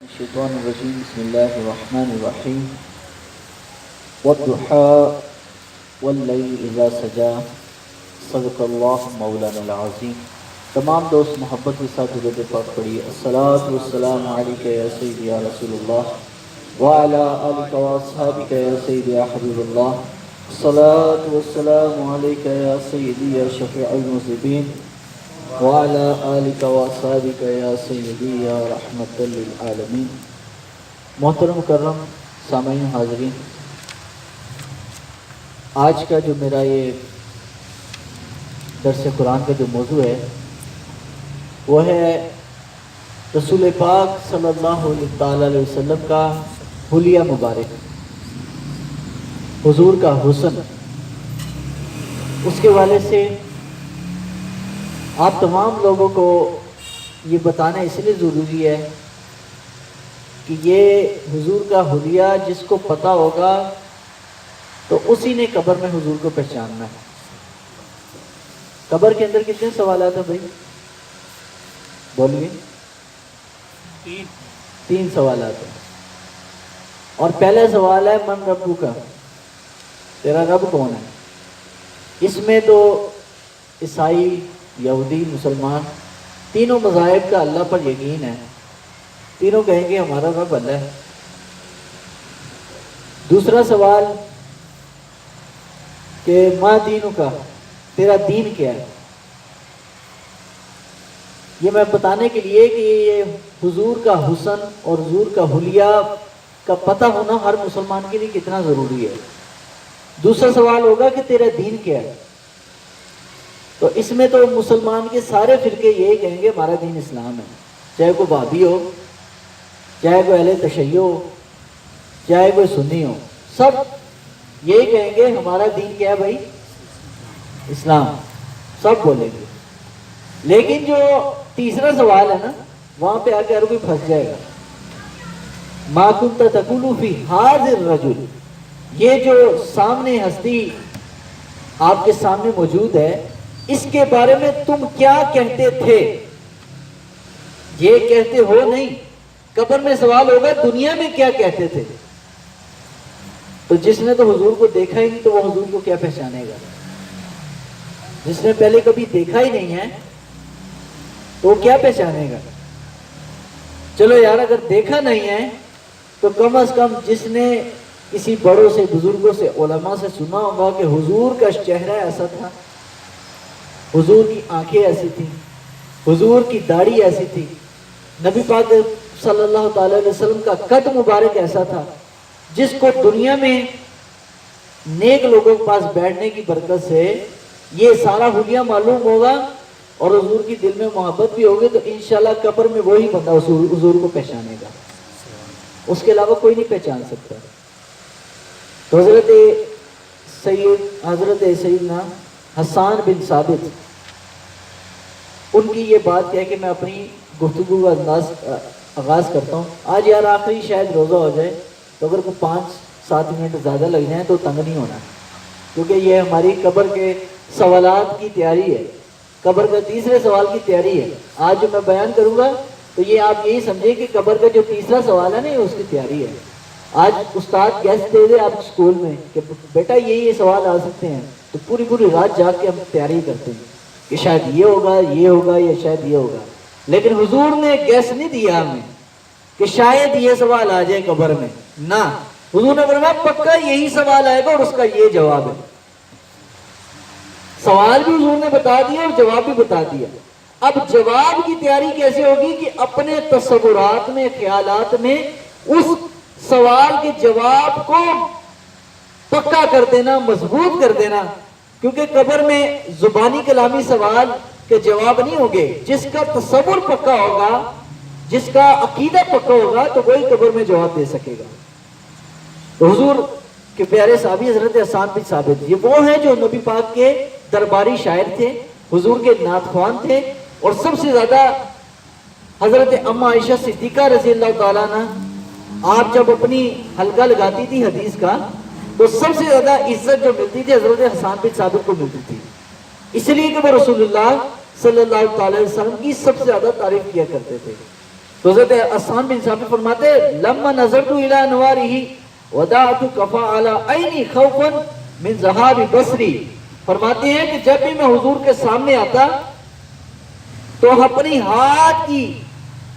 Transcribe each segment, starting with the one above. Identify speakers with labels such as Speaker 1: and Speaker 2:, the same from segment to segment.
Speaker 1: الشيطان الرجيم بسم الله الرحمن الرحيم والضحى واللیل اذا سجا صدق اللہ مولانا العظیم۔ تمام دوست محبت کے ساتھ درود پاک پڑھیے۔ الصلاۃ والسلام علیک یا سیدی یا رسول اللہ وعلی آلک واصحابک یا سیدی یا حبیب اللہ۔ الصلاۃ والسلام علیک یا سیدی یا شفیع المذنبین وعلى آلك واصحابك یا سیدی یا رحمت للعالمین۔ محترم مکرم سامعین حاضرین، آج کا جو میرا یہ درس قرآن کا جو موضوع ہے وہ ہے رسول پاک صلی اللہ علیہ وسلم کا حلیہ مبارک، حضور کا حسن۔ اس کے والے سے آپ تمام لوگوں کو یہ بتانا اس لیے ضروری ہے کہ یہ حضور کا حلیہ جس کو پتہ ہوگا تو اسی نے قبر میں حضور کو پہچاننا ہے۔ قبر کے اندر کتنے سوالات ہیں بھائی؟ بولیے۔ تین سوالات ہیں، اور پہلا سوال ہے من ربو کا، تیرا رب کون ہے؟ اس میں تو عیسائی، یہودی، مسلمان تینوں مذاہب کا اللہ پر یقین ہے، تینوں کہیں گے ہمارا رب اللہ ہے۔ دوسرا سوال کہ ما دینوں کا، تیرا دین کیا ہے؟ یہ میں بتانے کے لیے کہ یہ حضور کا حسن اور حضور کا حلیہ کا پتہ ہونا ہر مسلمان کے لیے کتنا ضروری ہے۔ دوسرا سوال ہوگا کہ تیرا دین کیا ہے، تو اس میں تو مسلمان کے سارے فرقے یہی کہیں گے ہمارا دین اسلام ہے، چاہے کوئی بابی ہو، چاہے کوئی اہل تشیع ہو، چاہے کوئی سنی ہو، سب یہی کہیں گے ہمارا دین کیا ہے بھائی؟ اسلام، سب بولیں گے۔ لیکن جو تیسرا سوال ہے نا، وہاں پہ آ کے ہر کوئی پھنس جائے گا۔ ما کنت تقول فی ھذا الرجل، یہ جو سامنے ہستی آپ کے سامنے موجود ہے اس کے بارے میں تم کیا کہتے تھے؟ یہ کہتے ہو نہیں، قبر میں سوال ہوگا دنیا میں کیا کہتے تھے۔ تو جس نے تو حضور کو دیکھا ہی نہیں تو وہ حضور کو کیا پہچانے گا؟ جس نے پہلے کبھی دیکھا ہی نہیں ہے تو وہ کیا پہچانے گا؟ چلو یار، اگر دیکھا نہیں ہے تو کم از کم جس نے کسی بڑوں سے، بزرگوں سے، علماء سے سنا ہوگا کہ حضور کا چہرہ ایسا تھا، حضور کی آنکھیں ایسی تھیں، حضور کی داڑھی ایسی تھی، نبی پاک صلی اللہ تعالی علیہ وسلم کا قد مبارک ایسا تھا، جس کو دنیا میں نیک لوگوں کے پاس بیٹھنے کی برکت سے یہ سارا حلیہ معلوم ہوگا اور حضور کی دل میں محبت بھی ہوگی، تو انشاءاللہ قبر میں وہی بندہ حضور کو پہچانے گا، اس کے علاوہ کوئی نہیں پہچان سکتا۔ تو حضرت سیدنا حسان بن ثابت، ان کی یہ بات کہہ کے میں اپنی گفتگو کا آغاز کرتا ہوں۔ آج یار آخری شاید روزہ ہو جائے، تو اگر کوئی 5-7 منٹ زیادہ لگ جائیں تو تنگ نہیں ہونا، کیونکہ یہ ہماری قبر کے سوالات کی تیاری ہے، قبر کا تیسرے سوال کی تیاری ہے۔ آج جو میں بیان کروں گا تو یہ آپ یہی سمجھیں کہ قبر کا جو تیسرا سوال ہے نا، یہ اس کی تیاری ہے۔ آج استاد گیسٹ دے دے آپ اسکول میں کہ بیٹا یہ سوال آ سکتے ہیں، تو پوری رات جاگ کے ہم تیاری کرتے ہیں کہ شاید یہ ہوگا، یہ ہوگا، یا شاید یہ ہوگا۔ لیکن حضور نے گیس نہیں دیا ہمیں کہ شاید یہ سوال آ جائے قبر میں، نہ، حضور نے فرمایا پکا یہی سوال آئے گا اور اس کا یہ جواب ہے۔ سوال بھی حضور نے بتا دیا اور جواب بھی بتا دیا۔ اب جواب کی تیاری کیسے ہوگی کہ اپنے تصورات میں، خیالات میں اس سوال کے جواب کو پکا کر دینا، مضبوط کر دینا، کیونکہ قبر میں زبانی کلامی سوال کے جواب نہیں ہوں گے۔ جس کا تصور پکا ہوگا، جس کا عقیدہ پکا ہوگا، تو وہی قبر میں جواب دے سکے گا۔ تو حضور کے پیارے صحابی حضرت حسان بن ثابت، یہ وہ ہیں جو نبی پاک کے درباری شاعر تھے، حضور کے نعت خوان تھے، اور سب سے زیادہ حضرت اما عائشہ صدیقہ رضی اللہ تعالیٰ عنہ، آپ جب اپنی حلقہ لگاتی تھی حدیث کا تو سب سے زیادہ عزت جو ملتی تھی حضرت حسان بن ثابت کو ملتی تھی، اس لیے کہ وہ رسول اللہ صلی اللہ علیہ وسلم کی سب سے زیادہ تعریف کیا کرتے تھے۔ تو حضرت حسان بن ثابت فرماتے لما نظرت الى انوارہ ودعت کفا علی عینی خوفا من ذہاب بصری، فرماتے ہیں کہ جب بھی میں حضور کے سامنے آتا تو اپنی ہاتھ کی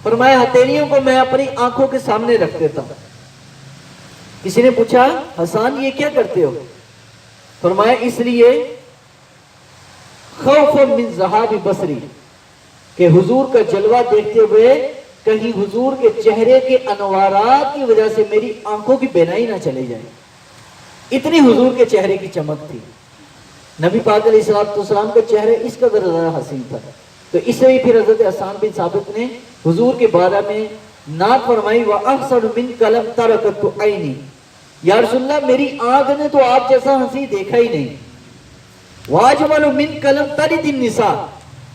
Speaker 1: فرمایا ہتھیلیوں کو میں اپنی آنکھوں کے سامنے رکھ دیتا. کسی نے پوچھا حسان یہ کیا کرتے ہو؟ فرمایا اس لیے خوف من ذہاب بصری کہ حضور کا جلوہ دیکھتے ہوئے کہیں حضور کے چہرے کے انوارات کی وجہ سے میری آنکھوں کی بینائی نہ چلے جائے. اتنی حضور کے چہرے کی چمک تھی. نبی پاک علیہ السلام کا چہرے اس قدر زیادہ حسین تھا. تو اس لیے پھر حضرت حسان بن ثابت نے حضور کے بارے میں نعت فرمائی وَأَحْسَنُ مِنْكَ لَمْ تَرَكَتْ عَيْنِي، یا رسول اللہ میری آنکھ نے تو آپ جیسا ہنسی دیکھا ہی نہیں. وَأَجْمَلُ مِنْكَ لَمْ تَلِدِ النِّسَاء،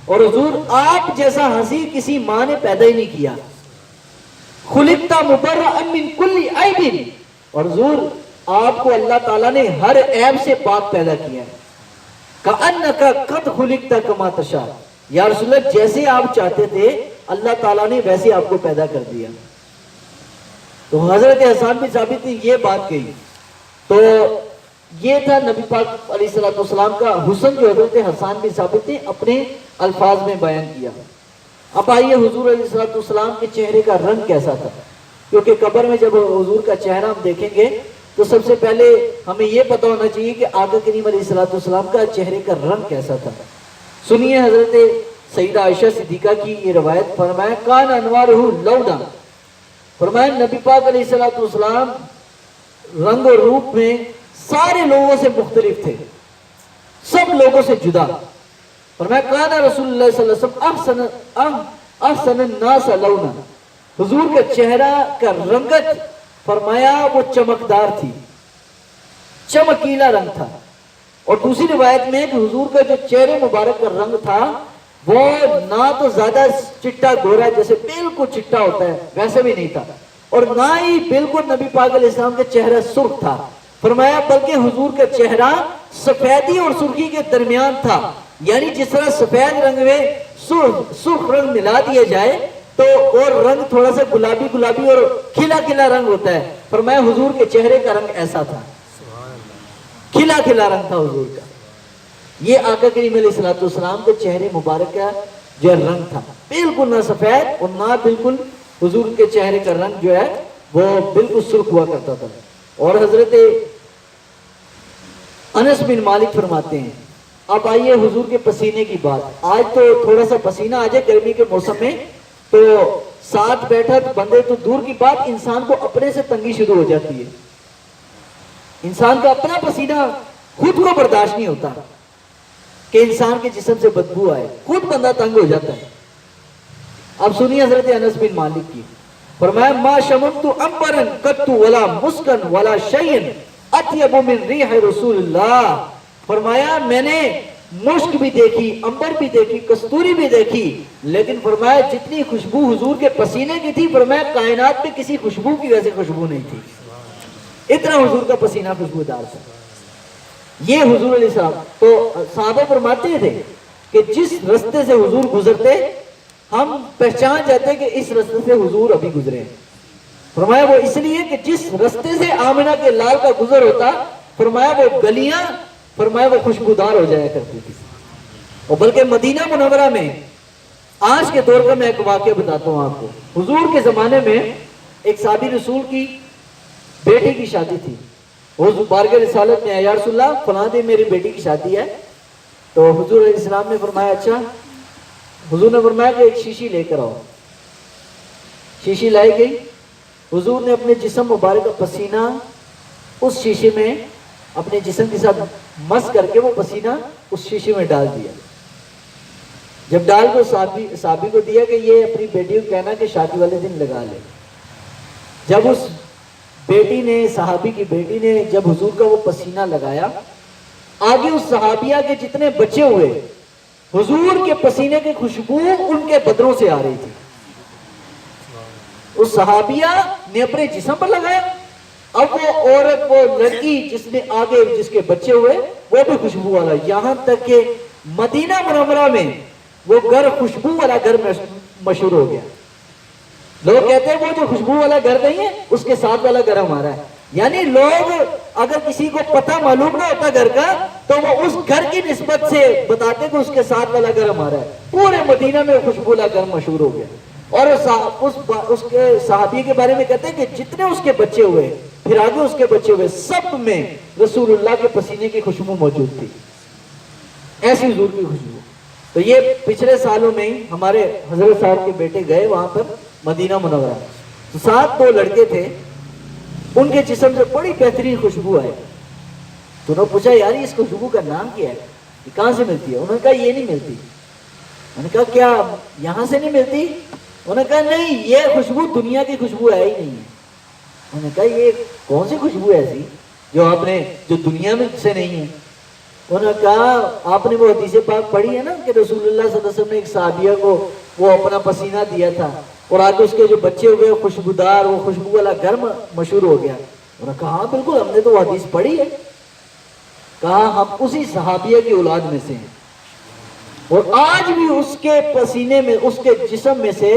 Speaker 1: اور حضور آپ جیسا ہنسی کسی ماں نے پیدا ہی نہیں کیا. خُلِقْتَ مُبَرَّأً مِنْ كُلِّ عَيْبٍ، اور حضور آپ کو اللہ تعالیٰ نے ہر عیب سے پاک پیدا کیا ہے. كَأَنَّكَ قَدْ خُلِقْتَ كَمَا تَشَاءُ، یا رسول اللہ جیسے آپ چاہتے تھے اللہ تعالیٰ نے ویسے آپ کو پیدا کر دیا. تو حضرت حسان بن ثابت نے یہ بات کہی. تو یہ تھا نبی پاک علیہ السلام کا حسن جو حضرت حسان بن ثابت نے اپنے الفاظ میں بیان کیا. اب آئیے حضور علیہ السلام کے چہرے کا رنگ کیسا تھا، کیونکہ قبر میں جب حضور کا چہرہ ہم دیکھیں گے تو سب سے پہلے ہمیں یہ پتہ ہونا چاہیے کہ آقا کریم علیہ السلام کا چہرے کا رنگ کیسا تھا. سنیے حضرت سیدہ عائشہ صدیقہ کی یہ روایت. فرمایا کان انوارہ لونا، فرمایا نبی پاک علیہ السلام رنگ اور روپ میں سارے لوگوں سے مختلف تھے، سب لوگوں سے جدا. فرمایا کان رسول اللہ صلی اللہ علیہ وسلم احسن الناس لونا، حضور کا چہرہ کا رنگت فرمایا وہ چمکدار تھی، چمکیلا رنگ تھا. اور دوسری روایت میں کہ حضور کا جو چہرے مبارک کا رنگ تھا وہ نہ تو زیادہ چٹا گورا جیسے بالکل چٹا ہوتا ہے ویسے بھی نہیں تھا، اور نہ ہی بالکل نبی پاک علیہ السلام کا چہرہ سرخ تھا. فرمایا بلکہ حضور کا چہرہ سفیدی اور سرخی کے درمیان تھا، یعنی جس طرح سفید رنگ میں سرخ رنگ ملا دیا جائے تو اور رنگ تھوڑا سا گلابی گلابی اور کھلا کھلا رنگ ہوتا ہے. فرمایا حضور کے چہرے کا رنگ ایسا تھا، کھلا کھلا رنگ تھا حضور کا. یہ آقا کریم علیہ السلام کے چہرے مبارک کا جو رنگ تھا، بالکل نہ سفید اور نہ بالکل حضور کے چہرے کا رنگ جو ہے وہ بالکل سرخ ہوا کرتا تھا. اور حضرت انس بن مالک فرماتے ہیں اب آئیے حضور کے پسینے کی بات. آج تو تھوڑا سا پسینہ آ جائے گرمی کے موسم میں تو ساتھ بیٹھا تو بندے تو دور کی بات انسان کو اپنے سے تنگی شروع ہو جاتی ہے. انسان کا اپنا پسینہ خود کو برداشت نہیں ہوتا کہ انسان کے جسم سے بدبو آئے، خود بندہ تنگ ہو جاتا ہے. اب سنیے حضرت انس بن مالک کی. فرمایا ما شممت عنبرا قط ولا مسکن ولا شیء اطیب من ریح رسول اللہ. فرمایا میں نے مشک بھی دیکھی، عنبر بھی دیکھی، کستوری بھی دیکھی، لیکن فرمایا جتنی خوشبو حضور کے پسینے کی تھی فرمایا کائنات میں کسی خوشبو کی ویسے خوشبو نہیں تھی. اتنا حضور کا پسینہ خوشبودار تھا. یہ حضور علیہ السلام. تو صحابہ فرماتے تھے کہ جس رستے سے حضور گزرتے ہم پہچان جاتے کہ اس رستے سے حضور ابھی گزرے ہیں. فرمایا وہ اس لیے کہ جس رستے سے آمنہ کے لال کا گزر ہوتا فرمایا وہ گلیاں فرمایا وہ خوشبودار ہو جایا کرتی تھی. اور بلکہ مدینہ منورہ میں آج کے دور کا میں ایک واقعہ بتاتا ہوں آپ کو. حضور کے زمانے میں ایک صحابی رسول کی بیٹی کی شادی تھی. وہ بارگاہ رسالت میں یا رسول اللہ فلاں دن میری بیٹی کی شادی ہے. تو حضور علیہ السلام نے فرمایا اچھا. حضور نے فرمایا کہ ایک شیشی لے کر آؤ. شیشی لائی گئی. حضور نے اپنے جسم مبارک کا پسینہ اس شیشے میں اپنے جسم کے ساتھ مس کر کے وہ پسینہ اس شیشے میں ڈال دیا. جب ڈال کو صحابی کو دیا کہ یہ اپنی بیٹی کو کہنا کہ شادی والے دن لگا لے. جب اس بیٹی نے صحابی کی بیٹی نے جب حضور کا وہ پسینہ لگایا آگے اس صحابیہ کے جتنے بچے ہوئے حضور کے پسینے کی خوشبو ان کے بدنوں سے آ رہی تھی. اس صحابیہ نے اپنے جسم پر لگایا. اب وہ عورت وہ لڑکی جس نے آگے جس کے بچے ہوئے وہ بھی خوشبو والا. یہاں تک کہ مدینہ منورہ میں وہ گھر خوشبو والا گھر مشہور ہو گیا. لوگ کہتے ہیں وہ جو خوشبو والا گھر نہیں ہے اس کے ساتھ والا گھر ہمارا ہے. یعنی لوگ اگر کسی کو پتہ معلوم نہ ہوتا گھر کا تو وہ اس گھر کی نسبت سے بتاتے کہ اس کے ساتھ والا گھر ہمارا ہے. پورے مدینہ میں خوشبو والا گھر مشہور ہو گیا. اور اس کے صحابی کے بارے میں کہتے ہیں کہ جتنے اس کے بچے ہوئے پھر آگے اس کے بچے ہوئے سب میں رسول اللہ کے پسینے کی خوشبو موجود تھی. ایسی حضور کی خوشبو. تو یہ پچھلے سالوں میں ہی ہمارے حضرت صاحب کے بیٹے گئے وہاں پر مدینہ منورہ. تو ساتھ 2 لڑکے تھے, ان کے جسم سے بڑی بہترین خوشبو آئی. تو انہوں نے پوچھا یار اس خوشبو کا نام کیا ہے, یہ کہاں سے ملتی ہے؟ انہوں نے کہا یہ نہیں ملتی. میں نے کہا کیا یہاں سے نہیں ملتی؟ انہوں نے کہا نہیں, یہ خوشبو دنیا کی خوشبو ہے ہی نہیں ہے. انہوں نے کہا یہ کون سی خوشبو ہے ایسی جو دنیا میں سے نہیں ہے؟ انہوں نے کہا آپ نے وہ حدیث پاک پڑھی ہے نا کہ رسول اللہ صلی اللہ علیہ وسلم نے ایک صحابیہ کو وہ اپنا پسینہ دیا تھا اور آگے اس کے جو بچے ہوئے خوشبودار, وہ خوشبو والا گھر مشہور ہو گیا. انہوں نے کہا ہاں بالکل ہم نے تو وہ حدیث پڑھی ہے. کہا ہم اسی صحابیہ کی اولاد میں سے ہیں اور آج بھی اس کے پسینے میں, اس کے جسم میں سے,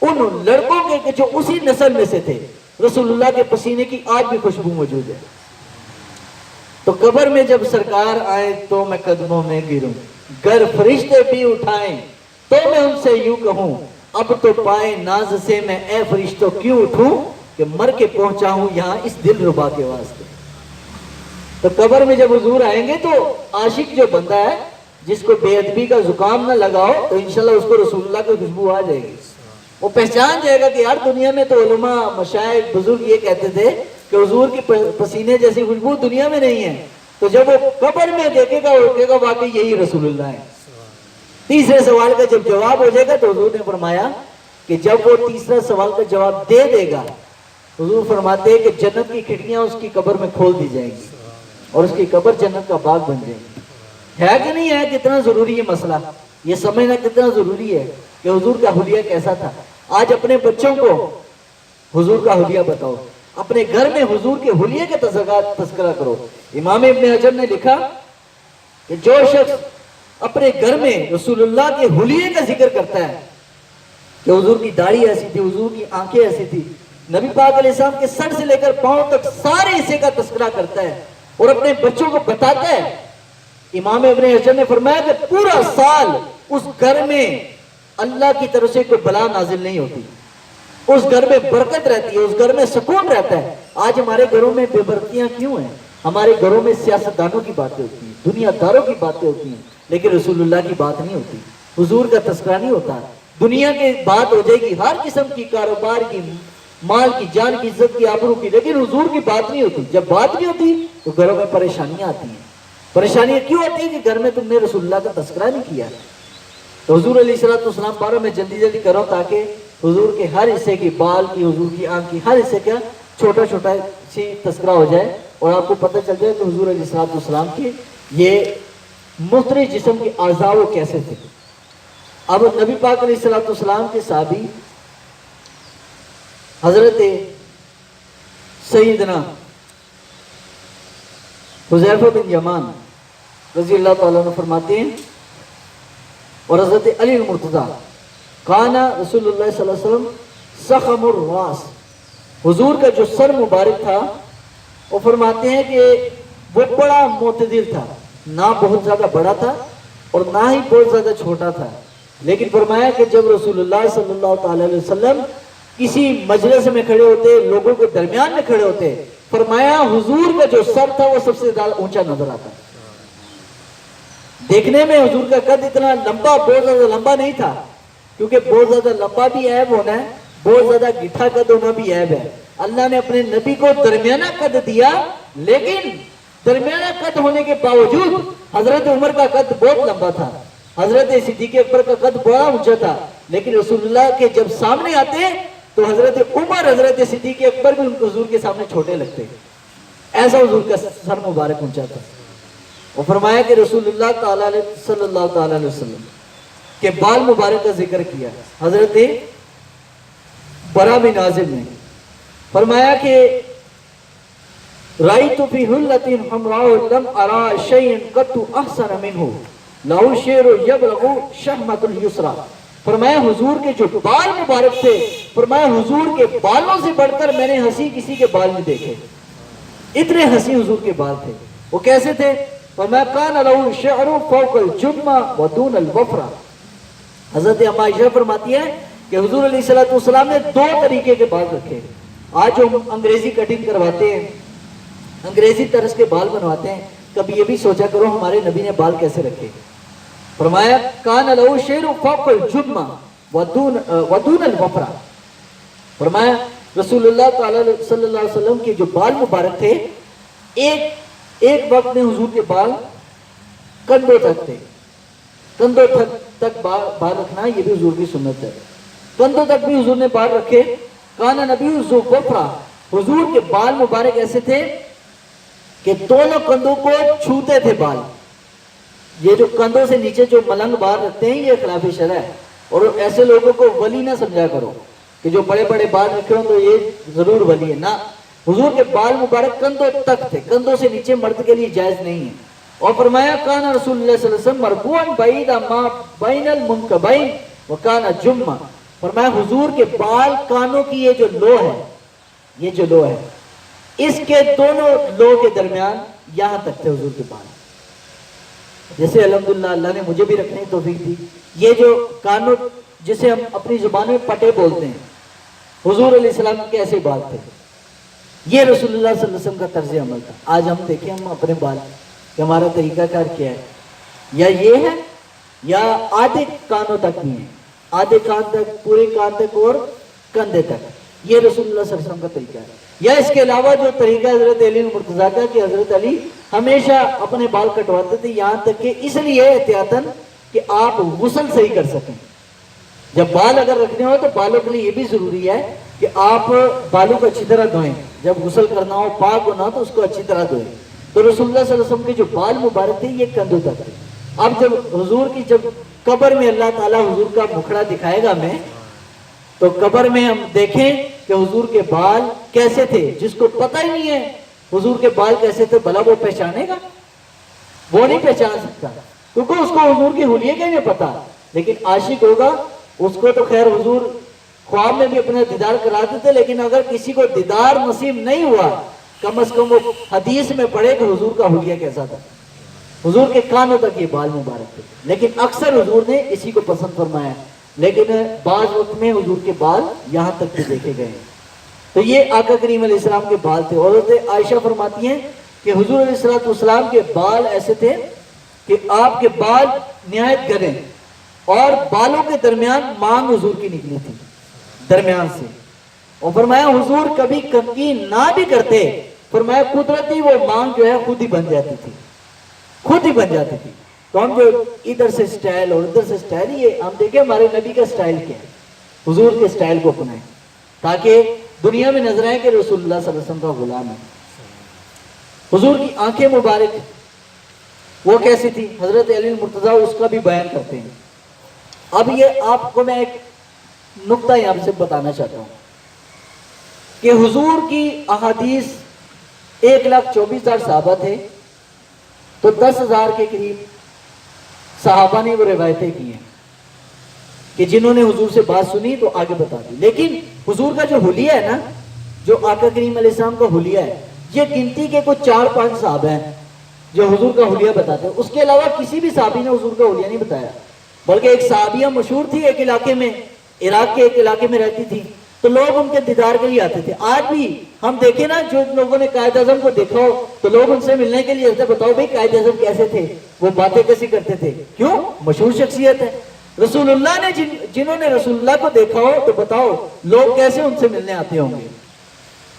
Speaker 1: ان لڑکوں کے جو اسی نسل میں سے تھے, رسول اللہ کے پسینے کی آج بھی خوشبو موجود ہے. تو قبر میں جب سرکار آئے تو میں قدموں میں گروں, گر فرشتے بھی اٹھائیں تو میں ان سے یوں کہوں, اب تو پائے ناز سے میں اے فرشتوں کیوں اٹھوں, کہ مر کے پہنچا ہوں یہاں اس دل ربا کے واسطے. تو قبر میں جب حضور آئیں گے تو عاشق جو بندہ ہے جس کو بے ادبی کا زکام نہ لگاؤ تو انشاءاللہ اس کو رسول اللہ کی خوشبو آ جائے گی. وہ پہچان جائے گا کہ یار دنیا میں تو علماء مشائخ بزرگ یہ کہتے تھے کہ حضور کی پسینے جیسی خوشبو دنیا میں نہیں ہے. تو جب وہ قبر میں دیکھے گا وہ کہے گا واقعی یہی رسول اللہ ہے. تیسرے سوال کا جب جواب ہو جائے گا تو حضور نے فرمایا کہ جب وہ تیسرا سوال کا جواب دے دے گا, حضور فرماتے ہیں کہ جنت کی کھڑکیاں اس کی قبر میں کھول دی جائیں گی اور اس کی قبر جنت کا باغ بن جائے گی. ہے کہ نہیں ہے؟ کتنا ضروری ہے مسئلہ, یہ سمجھنا کتنا ضروری ہے کہ حضور کا حلیہ کیسا تھا. آج اپنے بچوں کو حضور کا حلیہ بتاؤ, اپنے گھر میں حضور کے حلیے کا تذکرہ کرو. امام ابن حجر نے لکھا کہ جو شخص اپنے گھر میں رسول اللہ کے حلیے کا ذکر کرتا ہے کہ حضور کی داڑھی ایسی تھی, حضور کی آنکھیں ایسی تھی, نبی پاک علیہ السلام کے سر سے لے کر پاؤں تک سارے حصے کا تذکرہ کرتا ہے اور اپنے بچوں کو بتاتا ہے, امام ابن حجر نے فرمایا کہ پورا سال اس گھر میں اللہ کی طرف سے کوئی بلا نازل نہیں ہوتی, اس گھر میں برکت رہتی ہے, اس گھر میں سکون رہتا ہے. آج ہمارے گھروں میں بے برکتیاں کیوں ہیں؟ ہمارے گھروں میں سیاستدانوں کی باتیں ہوتی ہیں, دنیا داروں کی باتیں ہوتی ہیں, لیکن رسول اللہ کی بات نہیں ہوتی, حضور کا تذکرہ نہیں ہوتا. دنیا کی بات ہو جائے گی ہر قسم کی, کاروبار کی, مال کی, جان کی, عزت کی, آبرو کی, لیکن حضور کی بات نہیں ہوتی. جب بات نہیں ہوتی تو گھروں میں پریشانیاں آتی ہیں. پریشانیاں کیوں آتی ہیں؟ کہ گھر میں تم نے رسول اللہ کا تذکرہ نہیں کیا. تو حضور علیہ السلام پاروں میں جلدی کرو تاکہ حضور کے ہر حصے کی, بال کی, حضور کی آنکھ کی, ہر حصے کا چھوٹا چھوٹا سی تذکرہ ہو جائے اور آپ کو پتہ چل جائے کہ حضور علیہ السلام کی یہ مختلف جسم کے اعضاء کیسے تھے. اب نبی پاک علیہ السلام کے صحابی حضرت سیدنا حذیفہ بن یمان رضی اللہ تعالیٰ عنہ فرماتے ہیں, اور حضرت علی المرتضیٰ, کانا رسول اللہ صلی اللہ علیہ وسلم سخم الراس, حضور کا جو سر مبارک تھا وہ فرماتے ہیں کہ وہ بڑا معتدل تھا, نہ بہت زیادہ بڑا تھا اور نہ ہی بہت زیادہ چھوٹا تھا. لیکن فرمایا کہ جب رسول اللہ صلی اللہ تعالی علیہ وسلم کسی مجلس میں کھڑے ہوتے, لوگوں کے درمیان میں کھڑے ہوتے, فرمایا حضور کا جو سر تھا وہ سب سے زیادہ اونچا نظر آتا. دیکھنے میں حضور کا قد اتنا لمبا, بہت زیادہ لمبا نہیں تھا, کیونکہ بہت زیادہ لمبا بھی عیب ہونا ہے, بہت زیادہ گٹھا قد ہونا بھی عیب ہے. اللہ نے اپنے نبی کو درمیانہ قد دیا, لیکن درمیانہ قد ہونے کے باوجود حضرت عمر کا قد بہت لمبا تھا, حضرت صدیق اکبر کا قد بڑا اونچا تھا, لیکن رسول اللہ کے جب سامنے آتے تو حضرت عمر, حضرت صدیق اکبر بھی ان کو حضور کے سامنے چھوٹے لگتے. ایسا حضور کا سر مبارک اونچا تھا. وہ فرمایا کہ رسول اللہ صلی اللہ تعالی علیہ وسلم کے بال مبارک کا ذکر کیا. حضرت برا بن عازب نے فرمایا کہ رأیت فی حلۃ حمراء لم ارى شیئا قط احسن منه له شعر یبلغ شحمۃ الیسرى. فرمایا حضور کے جو بال مبارک تھے، فرمایا حضور کے بالوں سے بڑھ کر میں نے ہنسی کسی کے بال نہیں دیکھے، اتنے ہنسی حضور کے بال تھے۔ وہ کیسے تھے؟ فرمایا کان لہ شعر فوق الجمہ ودون الوفرہ۔ حضرت اما عائشہ فرماتی ہے کہ حضور علیہ السلام نے دو طریقے کے بال رکھے۔ آج جو ہم انگریزی کٹنگ کرواتے ہیں، انگریزی طرز کے بال بنواتے ہیں، کبھی یہ بھی سوچا کرو ہمارے نبی نے بال کیسے رکھے۔ فرمایا کان لہ شعر فوق الجمہ ودون الوفرہ۔ فرمایا رسول اللہ تعالی صلی اللہ علیہ وسلم کے جو بال مبارک تھے، ایک وقت میں حضور کے بال کندھوں تک تھے، کندھوں تک بال رکھنا یہ بھی حضور کی سنت ہے، کندھوں تک بھی حضور نے بال رکھے۔ کانا نبی ذو وفرہ، حضور کے بال مبارک ایسے تھے کہ دونوں کندھوں کو چھوتے تھے بال۔ یہ جو کندھوں سے نیچے جو ملنگ بال رکھتے ہیں یہ خلاف شرع ہے، اور ایسے لوگوں کو ولی نہ سمجھا کرو کہ جو بڑے بڑے بال رکھے ہوں تو یہ ضرور ولی ہے، نہ، حضور کے بال مبارک کندھوں تک تھے، کندھوں سے نیچے مرد کے لیے جائز نہیں ہے۔ اور فرمایا کان رسول اللہ صلی اللہ علیہ وسلم مرفوعا بعید ما بین المنکبین وکان جمہ۔ فرمایا حضور کے بال کانوں کی یہ جو لو ہے، یہ جو لو ہے، اس کے دونوں لو کے درمیان یہاں تک تھے حضور کے بال۔ جیسے الحمدللہ اللہ نے مجھے بھی رکھنے کی توفیق دی، یہ جو کانوں جسے ہم اپنی زبان میں پٹے بولتے ہیں، حضور علیہ السلام کے ایسے بال تھے۔ یہ رسول اللہ صلی اللہ علیہ وسلم کا طرز عمل تھا۔ آج ہم دیکھیں ہم اپنے بال کہ ہمارا طریقہ کار کیا ہے، یا یہ ہے یا آدھے کانوں تک بھی ہیں، آدھے کان تک، پورے کان تک اور کندھے تک، یہ رسول اللہ صلی اللہ علیہ وسلم کا طریقہ ہے۔ یا اس کے علاوہ جو طریقہ حضرت علی المرتضیٰ کا کہ حضرت علی ہمیشہ اپنے بال کٹواتے تھے، یہاں تک کہ اس لیے احتیاطاً کہ آپ غسل صحیح کر سکیں۔ جب بال اگر رکھنے ہو تو بالوں کے لیے یہ بھی ضروری ہے کہ آپ بالوں کو اچھی طرح دھوئیں، جب غسل کرنا ہو، پاک ہونا ہو تو اس کو اچھی طرح دھوئیں۔ تو رسول اللہ صلی اللہ علیہ وسلم کے جو بال مبارک تھے یہ کندھوں تک تھے۔ اب جب حضور کی جب قبر میں اللہ تعالیٰ حضور کا مکھڑا دکھائے گا ہمیں، تو قبر میں ہم دیکھیں کہ حضور کے بال کیسے تھے۔ جس کو پتہ ہی نہیں ہے حضور کے بال کیسے تھے، بھلا وہ پہچانے گا؟ وہ نہیں پہچان سکتا، کیونکہ اس کو حضور کی حلیے کا نہیں پتا۔ لیکن عاشق ہوگا اس کو تو خیر حضور خواب میں بھی اپنا دیدار کرا دیتے، لیکن اگر کسی کو دیدار نصیب نہیں ہوا، کم از کم وہ حدیث میں پڑھے کہ حضور کا حلیہ کیسا تھا۔ حضور کے کانوں تک یہ بال مبارک تھے، لیکن اکثر حضور نے اسی کو پسند فرمایا، لیکن بعض وقت میں حضور کے بال یہاں تک بھی دیکھے گئے۔ تو یہ آقا کریم علیہ السلام کے بال تھے۔ حضرت عائشہ فرماتی ہیں کہ حضور علیہ السلام کے بال ایسے تھے کہ آپ کے بال نہایت گھنے، اور بالوں کے درمیان مانگ حضور کی نکلی تھی درمیان سے، اور فرمایا حضور کبھی کنگھی نہ بھی کرتے، فرمایا قدرتی وہ مانگ جو ہے خود ہی بن جاتی تھی، خود ہی بن جاتی تھی۔ تو ہم جو ادھر سے سٹائل اور ادھر سے سٹائل، یہ ہم دیکھیں ہمارے نبی کا سٹائل کیا ہے، حضور کے سٹائل کو اپنائیں تاکہ دنیا میں نظر آئے کہ رسول اللہ صلی اللہ علیہ وسلم کا غلام ہے۔ حضور کی آنکھیں مبارک وہ کیسی تھی، حضرت علی المرتضیٰ اس کا بھی بیان کرتے ہیں۔ اب یہ آپ کو میں ایک نقطہ یہاں سے بتانا چاہتا ہوں کہ حضور کی احادیث 1,24,000 صحابہ تھے، تو 10,000 کے قریب صحابہ نے وہ روایتیں کی ہیں کہ جنہوں نے حضور سے بات سنی تو آگے بتا دی۔ لیکن حضور کا جو حلیہ ہے نا، جو آقا کریم علیہ السلام کا حلیہ ہے، یہ گنتی کے کچھ 4-5 صحابہ ہیں جو حضور کا حلیہ بتاتے ہیں۔ اس کے علاوہ کسی بھی صحابی نے حضور کا حلیہ نہیں بتایا، بلکہ ایک صحابیہ مشہور تھی ایک علاقے میں، عراق کے ایک علاقے میں رہتی تھی، تو لوگ ان کے دیدار کے لیے آتے تھے۔ آج بھی ہم دیکھیں نا، جو لوگوں نے قائد اعظم کو دیکھا ہو تو لوگ ان سے ملنے کے لیے آتے، بتاؤ بھائی قائد اعظم کیسے تھے، وہ باتیں کیسی کرتے تھے، کیوں؟ مشہور شخصیت ہے۔ رسول اللہ نے جنہوں نے رسول اللہ کو دیکھا ہو تو بتاؤ لوگ کیسے ان سے ملنے آتے ہوں گے۔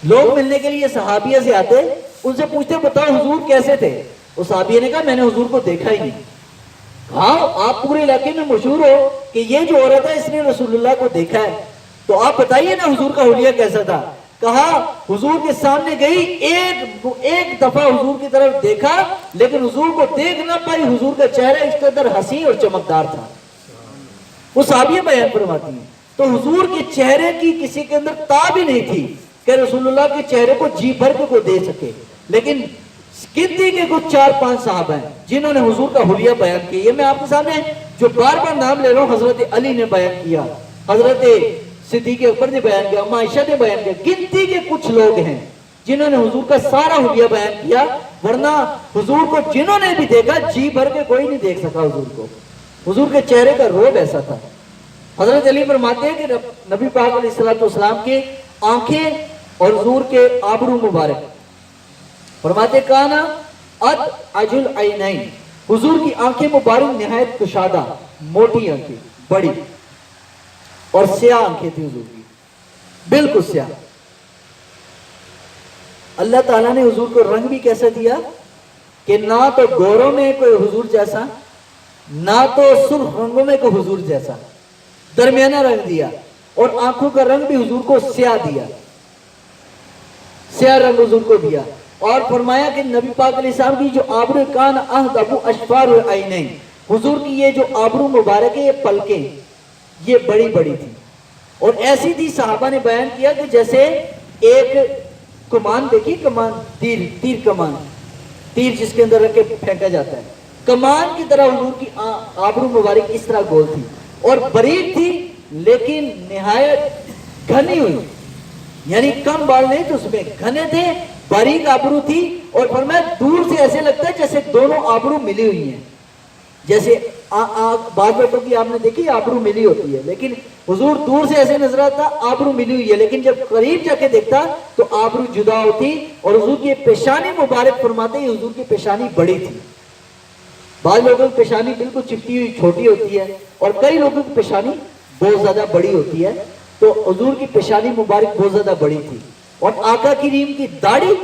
Speaker 1: لوگ ملنے کے لیے صحابیہ سے آتے، ان سے پوچھتے بتاؤ حضور کیسے تھے، اس صحابیہ نے کہا میں نے حضور کو دیکھا ہی نہیں۔ ہاں آپ پورے علاقے میں مشہور ہو کہ یہ جو عورت ہے اس نے رسول اللہ کو دیکھا ہے، تو آپ بتائیے نا حضور کا حلیہ کیسا تھا۔ کہا حضور کے سامنے گئی، ایک دفعہ حضور کی طرف دیکھا، لیکن حضور کو دیکھ نہ پائی، حضور کا چہرہ اس قدر حسین اور چمکدار تھا۔ وہ صحابیہ بیان فرماتی ہیں، تو حضور کے چہرے کی کسی کے اندر تاب ہی نہیں تھی کہ رسول اللہ کے چہرے کو جی بھر کے کوئی دے سکے، لیکن گنتی کے کچھ 4-5 صحابہ ہیں جنہوں نے حضور کا حلیہ بیان کیا. یہ میں آپ کے سامنے جو بار بار نام لے رہا ہوں، حضرت علی نے بیان کیا، حضرت صدیق اکبر نے بیان کیا، اماں عائشہ نے بیان کیا. گنتی کے کچھ لوگ ہیں جنہوں نے حضور کا سارا حلیہ بیان کیا، ورنہ حضور کو جنہوں نے بھی دیکھا جی بھر کے کوئی نہیں دیکھ سکا حضور کو. حضور کے چہرے کا روب ایسا تھا. حضرت علی فرماتے ہیں کہ نبی پاک علیہ السلام کی آنکھیں اور حضور کے آبرو مبارک، فرماتے کانا اد عجل عینین، حضور کی آنکھیں مبارک نہایت کشادہ، موٹی آنکھیں، بڑی اور سیاہ آنکھیں تھی حضور کی، بالکل سیاہ. اللہ تعالیٰ نے حضور کو رنگ بھی کیسا دیا کہ نہ تو گوروں میں کوئی حضور جیسا، نہ تو سرخ رنگوں میں کوئی حضور جیسا، درمیانہ رنگ دیا. اور آنکھوں کا رنگ بھی حضور کو سیاہ دیا، سیاہ رنگ حضور کو دیا. اور فرمایا کہ نبی پاک علیہ السلام کی جو آبرو کان اہدب اشفار العینین، حضور کی یہ جو آبرو مبارک ہے، یہ پلکیں یہ بڑی بڑی تھی اور ایسی تھی. صحابہ نے بیان کیا کہ جیسے ایک کمان، دیکھیے کمان، تیر کمان، تیر جس کے اندر رکھ کے پھینکا جاتا ہے، کمان کی طرح حضور کی آبرو مبارک اس طرح گول تھی اور باریک تھی، لیکن نہایت گھنی ہوئی، یعنی کم بال نہیں تو اس میں گھنے تھے، باریک آبرو تھی. اور فرمایا دور سے ایسے لگتا ہے جیسے دونوں آبرو ملی ہوئی ہیں. جیسے بعض بیٹوں کی آپ نے دیکھی آبرو ملی ہوتی ہے، لیکن حضور دور سے ایسے نظر آتا آبرو ملی ہوئی ہے، لیکن جب قریب جا کے دیکھتا تو آبرو جدا ہوتی. اور حضور کی پیشانی مبارک فرماتے ہیں حضور کی پیشانی بڑی تھی. بعض لوگوں کی پیشانی بالکل چپٹی ہوئی چھوٹی ہوتی ہے اور کئی لوگوں کی پیشانی بہت زیادہ بڑی ہوتی ہے، تو حضور کی پیشانی مبارک بہت زیادہ بڑی تھی. اور آقا کریم کی داڑھی،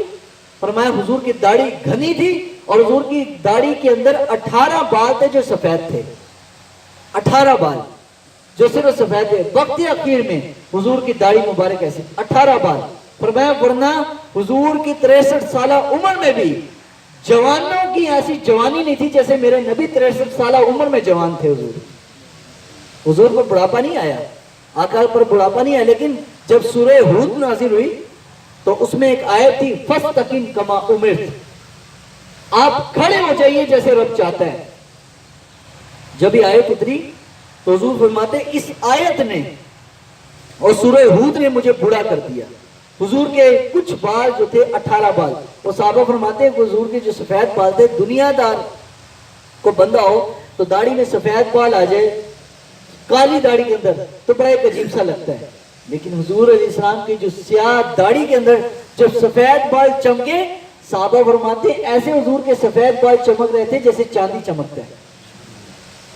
Speaker 1: فرمایا حضور کی داڑھی گھنی تھی اور حضور کی داڑھی کے اندر 18 بال تھے جو سفید تھے، 18 بال جو صرف سفید تھے. وقت اخیر میں حضور کی داڑھی مبارک ایسی 18 بال. فرمایا ورنہ حضور کی 63 سالہ عمر میں بھی جوانوں کی ایسی جوانی نہیں تھی جیسے میرے نبی 63 سالہ عمر میں جوان تھے. حضور پر بڑھاپا نہیں آیا، آقا پر بڑھاپا نہیں آیا. لیکن جب سورہ ہود نازل ہوئی تو اس میں ایک آیت تھی فَاسْتَقِمْ كَمَا أُمِرْتَ، آپ کھڑے ہو جائیے جیسے رب چاہتا ہے. جب یہ آیت اتری تو حضور فرماتے اس آیت نے اور سورہ ہود نے مجھے بوڑھا کر دیا. حضور کے کچھ بال جو تھے 18 بال، وہ صحابہ فرماتے ہیں کہ حضور کے جو سفید بال تھے، دنیا دار کو بندہ ہو تو داڑھی میں سفید بال آ جائے کالی داڑھی کے اندر تو بڑا ایک عجیب سا لگتا ہے، لیکن حضور علیہ السلام کی جو سیاہ داڑھی کے اندر جب سفید بال چمکے، صحابہ فرماتے ہیں ایسے حضور کے سفید بال چمک رہے تھے جیسے چاندی چمکتا ہے.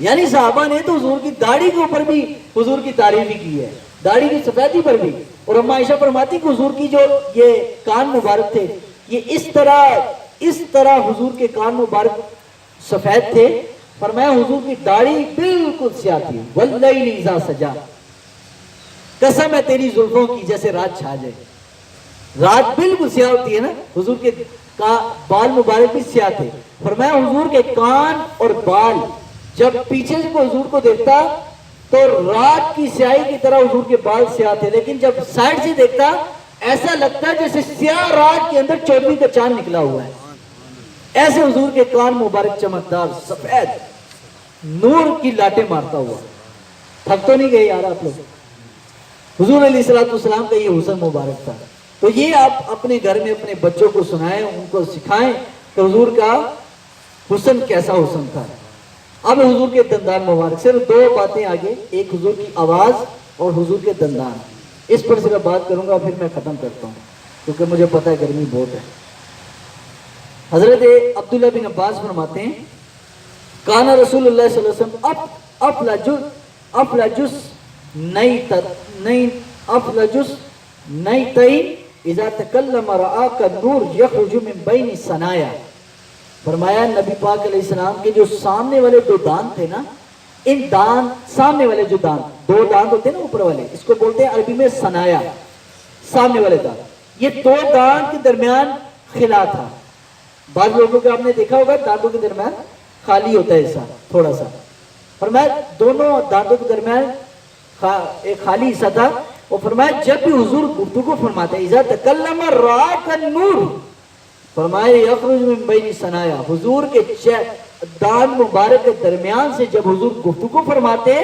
Speaker 1: یعنی صحابہ نے تو حضور کی داڑھی کے اوپر بھی حضور کی تعریف ہی کی ہے، داڑھی کی سفیدی پر بھی. اور اماں عائشہ فرماتی کہ حضور کی جو یہ کان مبارک تھے، یہ اس طرح حضور کے کان مبارک سفید تھے. فرمایا حضور کی داڑھی بالکل سیاہ تھی. واللیل اذا سجا، قسم ہے تیری زلفوں کی جیسے رات چھا جائے. رات بالکل سیاہ ہوتی ہے نا، حضور کے بال مبارک بھی سیاہ تھے. فرمایا حضور کے کان اور بال جب پیچھے سے کوئی حضور کو دیکھتا تو رات کی سیاہی کی طرح حضور کے بال سیاہ تھے، لیکن جب سائڈ سے دیکھتا ایسا لگتا ہے جیسے سیاہ رات کے اندر 14 کا چاند نکلا ہوا ہے. ایسے حضور کے کان مبارک چمکدار سفید، نور کی لاٹیں مارتا ہوا. تھک تو نہیں گئے یار آپ لوگ؟ حضور علیہ السلام کا یہ حسن مبارک تھا. تو یہ آپ اپنے گھر میں اپنے بچوں کو سنائیں، ان کو سکھائیں کہ حضور کا حسن کیسا حسن تھا. اب حضور کے دندان مبارک، صرف 2 باتیں آگے، ایک حضور کی آواز اور حضور کے دندان، اس پر صرف بات کروں گا پھر میں ختم کرتا ہوں کیونکہ مجھے پتہ ہے گرمی بہت ہے. حضرت عبداللہ بن عباس فرماتے ہیں کان رسول اللہ صلی اللہ علیہ وسلم افلجس نیتین اذا تکلم رآک النور یخرج من بین ثنایا. فرمایا نبی پاک علیہ السلام کے جو سامنے والے 2 دانت تھے نا، ان سامنے والے جو دانت، 2 دانت ہوتے ہیں نا اوپر والے، اس کو بولتے ہیں عربی میں ثنایا، سامنے والے دانت. یہ 2 دانت کے درمیان خلا تھا. بعض لوگوں کو آپ نے دیکھا ہوگا دانتوں کے درمیان خالی ہوتا ہے حصہ تھوڑا سا. فرمایا دونوں دانتوں کے درمیان ایک خالی حصہ تھا. اور فرمایا جب بھی حضور گفتگو فرماتے اذا تکلم رآک النور، فرمائے یخرج من بین ثنایا، حضور کے دان مبارک کے درمیان سے جب حضور گفتگو فرماتے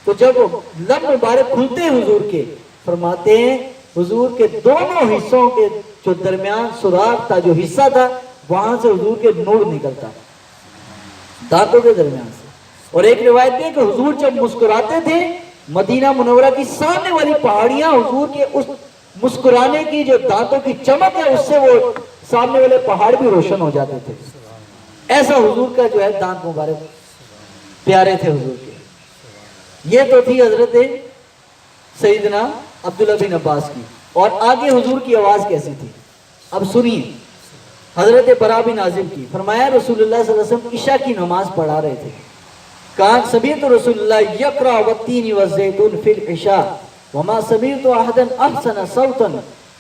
Speaker 1: تو جب لب مبارک کھلتے ہیں حضور کے، فرماتے ہیں حضور کے دونوں حصوں کے جو درمیان سوراخ تھا، جو حصہ تھا، وہاں سے حضور کے نور نکلتا دانتوں کے درمیان سے۔ اور ایک روایت ہے کہ حضور جب مسکراتے تھے، مدینہ منورہ کی سامنے والی پہاڑیاں حضور کے اس مسکرانے کی جو دانتوں کی چمک ہے اس سے وہ سامنے والے پہاڑ بھی روشن ہو جاتے تھے۔ ایسا حضور کا جو ہے دانت مبارک پیارے تھے حضور کے۔ یہ تو تھی حضرت سیدنا عبداللہ بن عباس کی، اور آگے حضور کی آواز کیسی تھی اب سنیے۔ حضرت برا بن عازب کی، فرمایا رسول اللہ صلی اللہ علیہ وسلم عشاء کی نماز پڑھا رہے تھے، کہا سمیعت رسول اللہ یقرأ والتین والزیتون فی العشاء وما سمیعت احدا احسن صوتا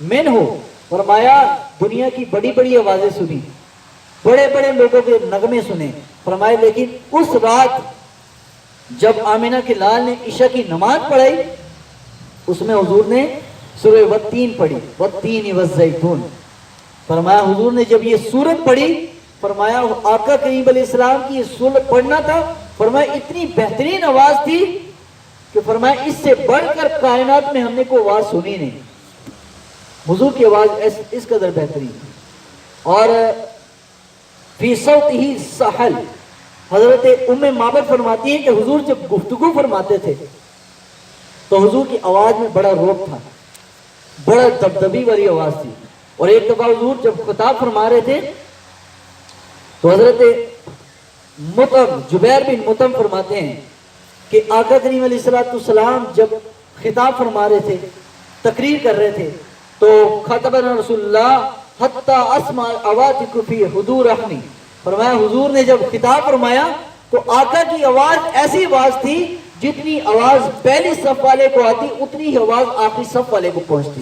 Speaker 1: منہ، فرمایا دنیا کی بڑی بڑی آوازیں سنی، بڑے بڑے لوگوں کے نغمے سنے، فرمایا لیکن اس رات جب آمنہ کے لال نے عشاء کی نماز پڑھائی اس میں حضور نے سورہ والتین پڑھی، والتین والزیتون، فرمایا حضور نے جب یہ سورت پڑھی، فرمایا آقا کریم علیہ السلام کی یہ سورت پڑھنا تھا، فرمایا اتنی بہترین آواز تھی کہ فرمایا اس سے بڑھ کر کائنات میں ہم نے کوئی آواز سنی نہیں، حضور کی آواز اس قدر بہترین تھی۔ اور فی صوتہ سحل، حضرت ام معبد فرماتی ہیں کہ حضور جب گفتگو فرماتے تھے تو حضور کی آواز میں بڑا روب تھا، بڑا دبدبی والی آواز تھی۔ اور ایک دفعہ حضور جب خطاب فرما رہے تھے تو حضرت جبیر بن مطعم فرماتے ہیں کہ آقا کریم علیہ السلام جب خطاب فرما رہے تھے، تقریر کر رہے تھے، تو خطبنا رسول اللہ حتی اسمع اواتک فی حضور احنی، فرمایا حضور نے جب خطاب فرمایا تو آقا کی آواز ایسی آواز تھی جتنی آواز پہلی صف والے کو آتی اتنی ہی آواز آخری صف والے کو پہنچتی،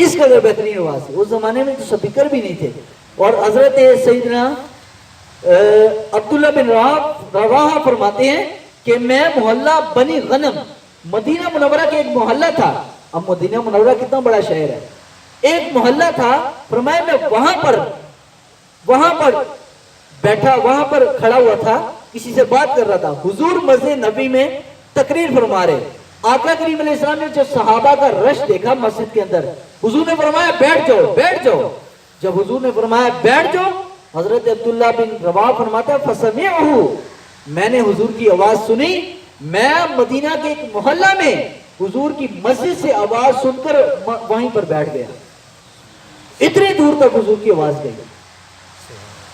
Speaker 1: اس قدر بہترین آواز تھی۔ اس زمانے میں تو سپیکر بھی نہیں تھے۔ اور حضرت سیدنا عبداللہ بن رواحہ فرماتے ہیں کہ میں محلہ بنی غنم، مدینہ منورہ کے ایک محلہ تھا، اب مدینہ منورہ کتنا بڑا شہر ہے، ایک محلہ تھا، فرمایا میں وہاں پر بیٹھا، وہاں پر کھڑا ہوا تھا، کسی سے بات کر رہا تھا، حضور مسجد نبی میں تقریر فرما رہے، آقا کریم علیہ السلام نے جو صحابہ کا رش دیکھا مسجد کے اندر، حضور نے فرمایا بیٹھ جاؤ بیٹھ جاؤ، جب حضور نے فرمایا بیٹھ جاؤ، حضرت عبداللہ بن رواحہ فرماتا ہے فسمعہ، میں نے حضور کی آواز سنی، میں مدینہ کے ایک محلہ میں حضور کی مسجد سے آواز سن کر وہیں پر بیٹھ گیا، اتنی دور تک حضور کی آواز گئی۔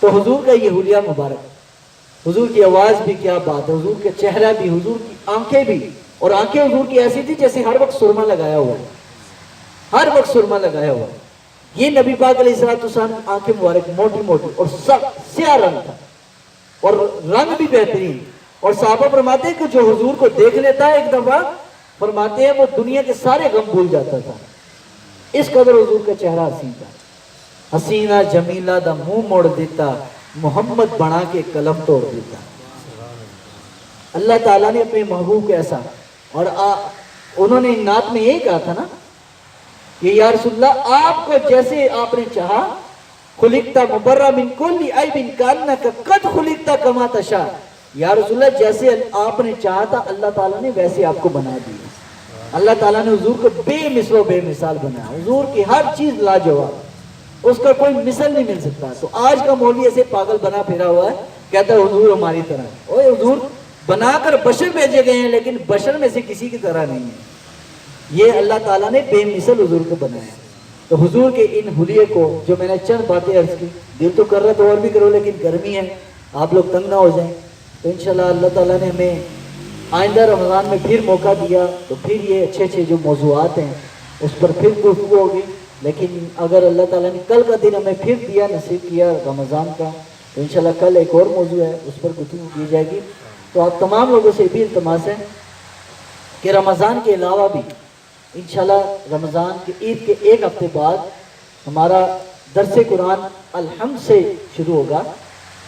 Speaker 1: تو حضور کا یہ حلیہ مبارک، حضور کی آواز بھی کیا بات ہے، حضور کا چہرہ بھی، حضور کی آنکھیں بھی، اور آنکھیں حضور کی ایسی تھی جیسے ہر وقت سرما لگایا ہوا ہے، ہر وقت سرما لگایا ہوا ہے۔ یہ نبی پاک علیہ السلام کی آنکھیں مبارک موٹی موٹی اور سیاہ رنگ تھا، اور رنگ بھی بہترین، اور صحابہ فرماتے ہیں کہ جو حضور کو دیکھ لیتا ہے ایک دفعہ، فرماتے ہیں وہ دنیا کے سارے غم بھول جاتا تھا، اس قدر حضور کا چہرہ حسین تھا۔ حسینہ جمیلہ دا منہ موڑ دیتا، محمد بنا کے قلم توڑ دیتا۔ اللہ تعالیٰ نے اپنے محبوب کو ایسا، اور انہوں نے نعت میں یہی کہا تھا نا کہ یا رسول اللہ آپ کو جیسے آپ نے چاہا، خلقتا مبرہ من کل عیب کانک قد خلقتا کما تشاء، یا رسول اللہ جیسے آپ نے چاہا تھا اللہ تعالیٰ نے ویسے آپ کو بنا دیا۔ اللہ تعالیٰ نے حضور کو بے مثل و بے مثال بنایا، حضور کی ہر چیز لاجواب، اس کا کوئی مثل نہیں مل سکتا۔ تو آج کا مولوی ایسے پاگل بنا پھرا ہوا ہے، کہتا ہے حضور ہماری طرح ہے، اوہ حضور بنا کر بشر بھیجے گئے ہیں لیکن بشر میں سے کسی کی طرح نہیں ہے، یہ اللہ تعالیٰ نے بے مثل حضور کو بنایا۔ تو حضور کے ان حلیے کو جو میں نے چند باتیں عرض کی، دل تو کر رہا تو اور بھی کرو لیکن گرمی ہے، آپ لوگ تنگ نہ ہو جائیں، تو انشاءاللہ اللہ تعالیٰ نے ہمیں آئندہ رمضان میں پھر موقع دیا تو پھر یہ اچھے اچھے جو موضوعات ہیں اس پر پھر گفتگو ہوگی۔ لیکن اگر اللہ تعالیٰ نے کل کا دن ہمیں پھر دیا، نصیب کیا رمضان کا، تو انشاءاللہ کل ایک اور موضوع ہے اس پر گفتگو کی جائے گی۔ تو آپ تمام لوگوں سے بھی التماس ہے کہ رمضان کے علاوہ بھی انشاءاللہ رمضان کے عید کے ایک ہفتے بعد ہمارا درس قرآن الحمد سے شروع ہوگا۔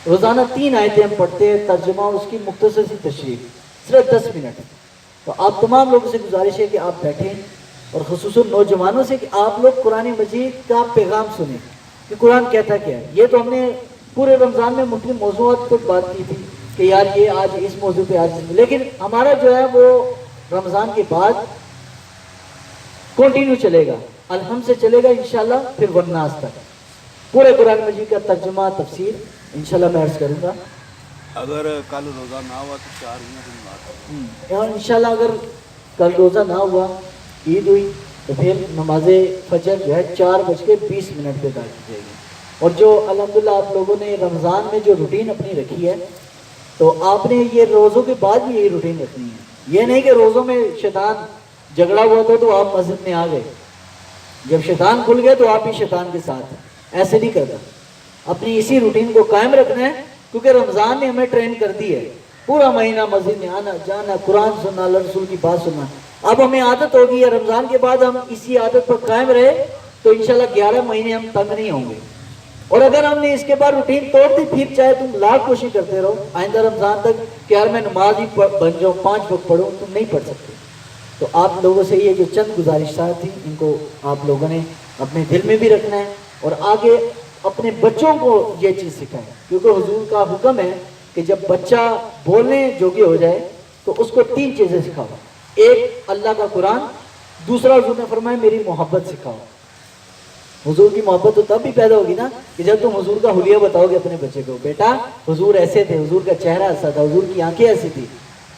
Speaker 1: روزانہ 3 آیتیں ہم پڑھتے ہیں، ترجمہ اس کی مختصر سی تشریح، صرف 10 منٹ۔ تو آپ تمام لوگوں سے گزارش ہے کہ آپ بیٹھیں، اور خصوصاً نوجوانوں سے کہ آپ لوگ قرآن مجید کا پیغام سنیں، کہ قرآن کہتا کیا ہے. یہ تو ہم نے پورے رمضان میں مختلف موضوعات پر بات کی تھی کہ یار یہ آج اس موضوع پہ آج، لیکن ہمارا جو ہے وہ رمضان کے بعد کنٹینیو چلے گا، الحم سے چلے گا انشاءاللہ، پھر والناس تک پورے قرآن مجید کا ترجمہ تفسیر انشاءاللہ میں عرض کروں گا.
Speaker 2: اگر کل روزہ نہ ہوا تو 4 دن بعد
Speaker 1: اور انشاءاللہ اگر کل روزہ نہ ہوا، عید ہوئی، تو پھر نماز فجر جو ہے 4:20 پہ ادا کی جائے گی. اور جو الحمدللہ آپ لوگوں نے رمضان میں جو روٹین اپنی رکھی ہے، تو آپ نے یہ روزوں کے بعد بھی یہی روٹین رکھنی ہے. یہ نہیں کہ روزوں میں شیطان جھگڑا ہوا تھا تو آپ مسجد میں آ گئے، جب شیطان کھل گئے تو آپ بھی شیطان کے ساتھ ہیں. ایسے نہیں کرنا، اپنی اسی روٹین کو قائم رکھنا ہے، کیونکہ رمضان نے ہمیں ٹرین کر دی ہے پورا مہینہ مسجد میں آنا جانا، قرآن سننا، اللہ رسول کی بات سننا. اب ہمیں عادت ہوگی ہے، رمضان کے بعد ہم اسی عادت پر قائم رہے تو انشاءاللہ 11 مہینے ہم تنگ نہیں ہوں گے. اور اگر ہم نے اس کے بعد روٹین توڑ دی، پھر چاہے تم لاکھ کوشش کرتے رہو آئندہ رمضان تک کہ یار میں نماز ہی بن جاؤں، 5 وقت پڑھوں، تم نہیں پڑھ سکتے. تو آپ لوگوں سے یہ جو چند گزارشات تھیں ان کو آپ لوگوں نے اپنے دل میں بھی رکھنا ہے اور آگے اپنے بچوں کو یہ چیز سکھائیں، کیونکہ حضور کا حکم ہے کہ جب بچہ بولنے جوگے ہو جائے تو اس کو 3 چیزیں سکھاؤ. ایک اللہ کا قرآن، دوسرا حضور نے فرمایا میری محبت سکھاؤ. حضور کی محبت تو تب بھی پیدا ہوگی نا کہ جب تم حضور کا حلیہ بتاؤ گے اپنے بچے کو، بیٹا حضور ایسے تھے، حضور کا چہرہ ایسا تھا، حضور کی آنکھیں ایسی تھی.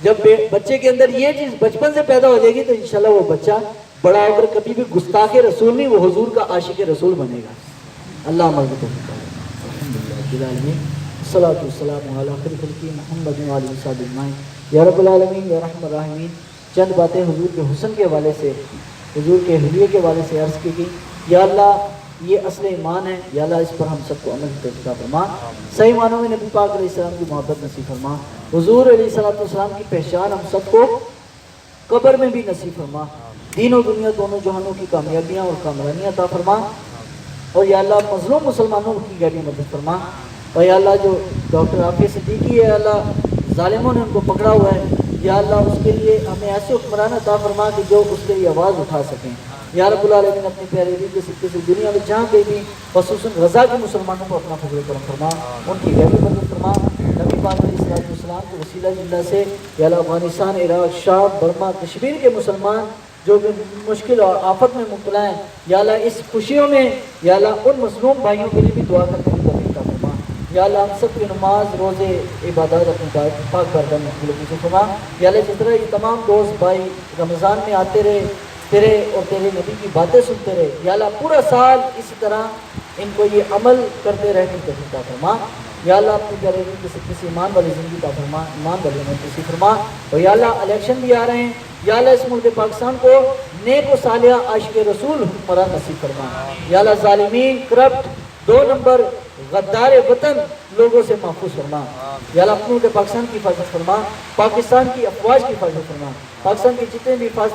Speaker 1: جب بچے کے اندر یہ چیز بچپن سے پیدا ہو جائے گی تو انشاءاللہ وہ بچہ بڑا ہو کر کبھی بھی گستاخ رسول نہیں، وہ حضور کا عاشق رسول بنے گا. اللہ عمل کو توفیق دے. الحمدللہ رب العالمین، الصلاۃ والسلام علی خیر خلق محمد و آلہ وصحبہ اجمعین. یا رب العالمین یا رحم الراحمین، چند باتیں حضور کے حسن کے حوالے سے، حضور کے حلیے کے حوالے سے عرض کی گئی. یا اللہ یہ اصل ایمان ہے، یا اللہ اس پر ہم سب کو عمل کی توفیق فرما. صحیح معنوں میں نبی پاک علیہ السلام کی محبت نصیب فرما. حضور علیہ السلام کی پہچان ہم سب کو قبر میں بھی نصیب فرما. دین و دنیا دونوں جہانوں کی کامیابیاں اور کامرانیاں عطا فرما. اور یا اللہ مظلوم مسلمانوں کی گہری مدد فرما. اور یا اللہ جو ڈاکٹر عافیہ صدیقی ہے، اللہ ظالموں نے ان کو پکڑا ہوا ہے، یا اللہ اس کے لیے ہمیں ایسے حکمران عطا فرما کہ جو اس کے لیے آواز اٹھا سکیں. یا رب العالمین اپنے پیارے نبی کے صدقے سے دنیا میں جہاں کہیں بھی خصوصاً غزہ کے مسلمانوں کو اپنا فضل و کرم فرما، ان کی گہری مدد فرما. نبی پاک علیہ السلام کے وسیلہ جلہ سے یا اللہ افغانستان، عراق، شام، برما، کشمیر کے مسلمان جو بھی مشکل اور آفت میں مبتلا ہیں، یا اللہ اس خوشیوں میں یا اللہ ان مظلوم بھائیوں کے لیے بھی دعا کرنے کی توفیق عطا فرما. یا اللہ ہم سب کی نماز، روزے، عبادات اپنی پاک بارگاہ میں قبول فرما. یا اللہ جس طرح یہ تمام دوست بھائی رمضان میں آتے رہے، تیرے اور تیرے نبی کی باتیں سنتے رہے، یا اللہ پورا سال اسی طرح ان کو یہ عمل کرتے رہنے کی توفیق عطا فرما. یا اللہ اپنے پیارے نبی کے صدقے سے ایمان والی زندگی عطا فرما، ایمان والی عمل نصیب فرما. اور یا اللہ الیکشن بھی آ رہے ہیں، یا اللہ اس ملک پاکستان کو نیک و صالح عاشق رسول حکمران نصیب فرما. یا اللہ ظالمین، کرپٹ، 2 نمبر غدار وطن لوگوں سے محفوظ فرما. یا اللہ اپنے ملک پاکستان کی حفاظت فرما، پاکستان کی افواج کی حفاظت فرما، پاکستان کے جتنے بھی حفاظت